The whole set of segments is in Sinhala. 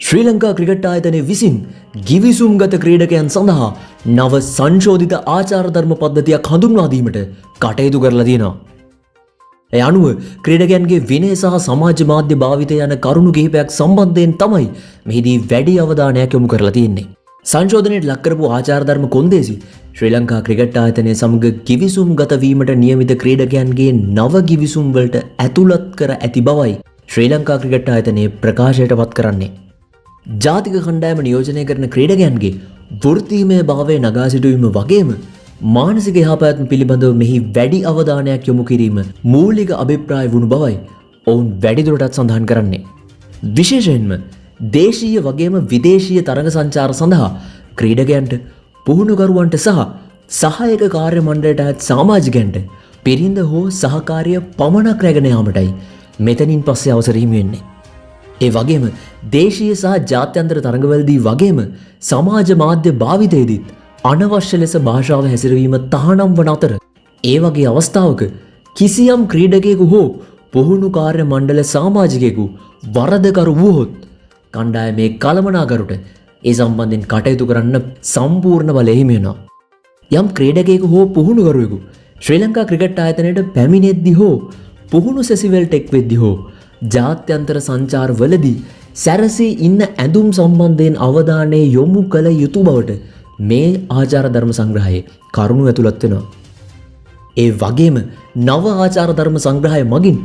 ශ්‍රී ලංකා ක්‍රිකට් ආයතනය විසින් ගිවිසුම්ගත ක්‍රීඩකයන් සඳහා නව සංශෝධිත ආචාර ධර්ම පද්ධතියක් හඳුන්වා දීමට කටයුතු කරලා තියෙනවා. ඒ අනුව ක්‍රීඩකයන්ගේ විනය සහ සමාජ මාධ්‍ය භාවිතය යන කරුණු කිහිපයක් සම්බන්ධයෙන් තමයි මෙහිදී වැඩි අවධානයක් යොමු කරලා තියෙන්නේ. සංශෝධනයට ලක් කරපු ආචාර ධර්ම කොන්දේසි ශ්‍රී ලංකා ක්‍රිකට් ආයතනය සමග ගිවිසුම්ගත වීමට නියමිත ක්‍රීඩකයන්ගේ නව ගිවිසුම් වලට ඇතුළත් කර ඇති බවයි ශ්‍රී ලංකා ක්‍රිකට් ආයතනය ප්‍රකාශයට පත් කරන්නේ. ජාතික කණ්ඩායම නියෝජනය කරන ක්‍රීඩකයන්ගේ වෘත්තීමය භාවය නගා සිටුවීම වගේම මානසික යහපැවැත්ම පිළිබඳව මෙහි වැඩි අවධානයක් යොමු කිරීම මූලික අභිප්‍රාය වුණු බවයි ඔවුන් වැඩිදුරටත් සඳහන් කරන්නේ. විශේෂයෙන්ම දේශීය වගේම විදේශීය තරඟ සංචාර සඳහා ක්‍රීඩකයන්ට පුහුණුකරුවන්ට සහ සහායක කාර්ය මණ්ඩලයට අයත් සමාජිකයන්ට පිරිඳ හෝ සහකාරිය පමණක් රැගෙන යාමටයි මෙතනින් පස්සේ අවසර හිමි වෙන්නේ. ඒ වගේම දේශීය සහ ජාත්‍යන්තර තරඟවලදී වගේම සමාජ මාධ්‍ය භාවිතයේදීත් අනවශ්‍ය ලෙස භාෂාව හැසිරවීම තහනම් වන අතර ඒ වගේ අවස්ථාවක කිසියම් ක්‍රීඩකයෙකු හෝ පුහුණු කාර්ය මණ්ඩල සමාජිකයෙකු වරදකරු වුවහොත් කණ්ඩායමේ කළමනාකරුට ඒ සම්බන්ධයෙන් කටයුතු කරන්න සම්පූර්ණ බලය හිමි වෙනවා. යම් ක්‍රීඩකයෙකු හෝ පුහුණුකරුවෙකු ශ්‍රී ලංකා ක්‍රිකට් ආයතනයට පැමිණෙද්දී හෝ පුහුණු සෙසිවලට එක් වෙද්දී හෝ ජාත්‍යන්තර සංචාරවලදී සැරසී ඉන්න ඇඳුම් සම්බන්ධයෙන් අවධානය යොමු කළ යුතු බවට මේ ආචාර ධර්ම සංග්‍රහයේ කරුණු ඇතුළත් වෙනවා. ඒ වගේම නව ආචාර ධර්ම සංග්‍රහය මගින්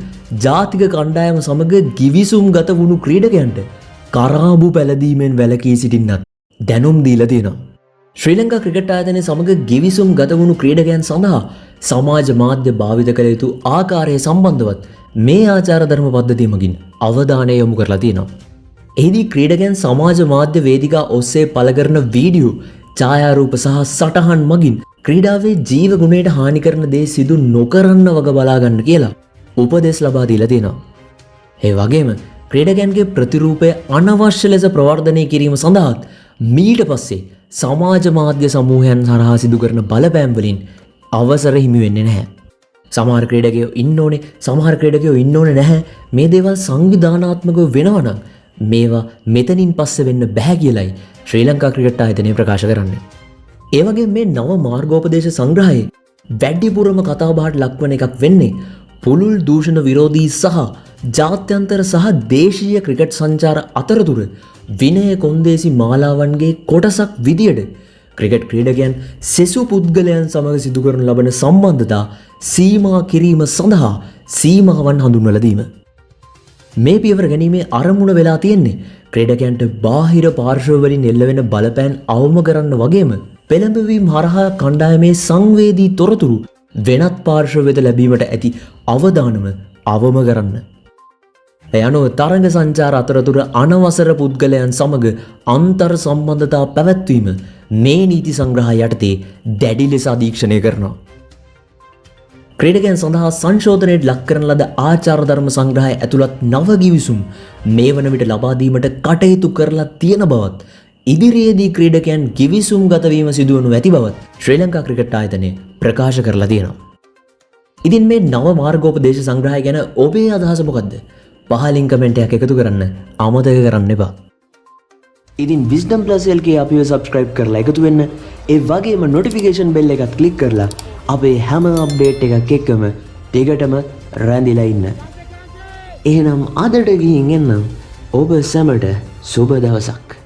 ජාතික කණ්ඩායම සමග ගිවිසුම්ගත වුණු ක්‍රීඩකයන්ට කරාබු පැලදීමෙන් වැළකී සිටින්නත් දැනුම් දීලා තියෙනවා. ශ්‍රී ලංකා ක්‍රිකට් ආයතනය සමග ගිවිසුම්ගත වුණු ක්‍රීඩකයන් සඳහා සමාජ මාධ්‍ය භාවිත කළ යුතු ආකාරය සම්බන්ධවත් මේ ආචාර ධර්ම පද්ධතිය මගින් අවධානය යොමු කරලා තියෙනවා. එහිදී ක්‍රීඩකයන් සමාජ මාධ්‍ය වේදිකා ඔස්සේ පළ කරන වීඩියෝ, ඡායාරූප සහ සටහන් මගින් ක්‍රීඩාවේ ජීව ගුණයට හානි කරන දේ සිදු නොකරන්න වග බලා ගන්න කියලා උපදෙස් ලබා දීලා තියෙනවා. ඒ වගේම ක්‍රීඩකයන්ගේ ප්‍රතිරූපය අනවශ්‍ය ලෙස ප්‍රවර්ධනය කිරීම සඳහා මීට පස්සේ සමාජ මාධ්‍ය සමූහයන් හරහා සිදු කරන බලපෑම් වලින් අවසර හිමි වෙන්නේ නැහැ. සමහර ක්‍රීඩකයෝ ඉන්න ඕනේ, සමහර ක්‍රීඩකයෝ ඉන්න ඕනේ නැහැ. මේ දේවල් සංවිධානාත්මකව වෙනවා නම් මේවා මෙතනින් පස්සේ වෙන්න බෑ කියලයි ශ්‍රී ලංකා ක්‍රිකට් ආයතනය ප්‍රකාශ කරන්නේ. ඒ වගේ මේ නව මාර්ගෝපදේශ සංග්‍රහයේ වැඩිපුරම කතාබහට ලක්වන එකක් වෙන්නේ පුළුල් දූෂණ විරෝධී සහ ජාත්‍යන්තර සහ දේශීය ක්‍රිකට් සංචාර අතරතුර විනය කොන්දේසි මාලාවන්ගේ කොටසක් විදියට ක්‍රිකට් ක්‍රීඩකයන් සෙසු පුද්ගලයන් සමග සිදු කරන ලබන සම්බන්ධතා සීමා කිරීම සඳහා සීමාවන් හඳුන්වලා දීම. මේ පියවර ගැනීමේ අරමුණ වෙලා තියෙන්නේ ක්‍රීඩකයන්ට බාහිර පාර්ශ්ව වලින් එල්ල වෙන බලපෑම් අවම කරන්න වගේම පෙළඹවීම් හරහා කණ්ඩායමේ සංවේදී තොරතුරු වෙනත් පාර්ශ්ව වෙත ලැබීමට ඇති අවදානම අවම කරන්න. යනෝ තරඟ සංචාර අතරතුර අනවසර පුද්ගලයන් සමග අන්තර් සම්බන්ධතා පැවැත්වීම මේ නීති සංග්‍රහය යටතේ දැඩි ලෙස අධීක්ෂණය කරනවා. ක්‍රීඩකයන් සඳහා සංශෝධනයට ලක් කරන ලද ආචාර ධර්ම සංග්‍රහය ඇතුළත් නව ගිවිසුම් මේ වන විට ලබා දීමට කටයුතු කරලා තියෙන බවත් ඉදිරියේදී ක්‍රීඩකයන් ගිවිසුම් ගත වීම සිදුවනු ඇති බවත් ශ්‍රී ලංකා ක්‍රිකට් ආයතනය ප්‍රකාශ කරලා තියෙනවා. ඉතින් මේ නව මාර්ගෝපදේශ සංග්‍රහය ගැන ඔබේ අදහස මොකද්ද? පහලින් කමෙන්ට් එකක් එකතු කරන්න අමතක කරන්න එපා. ඉතින් Wisdom Plus LK අපිව subscribe කරලා එකතු වෙන්න, ඒ වගේම notification bell එකත් click කරලා අපේ හැම අප්ඩේට් එකක් එක්කම දිගටම රැඳිලා ඉන්න. එහෙනම් අදට ගිහින් එන්නම්. ඔබ සැමට සුබ දවසක්.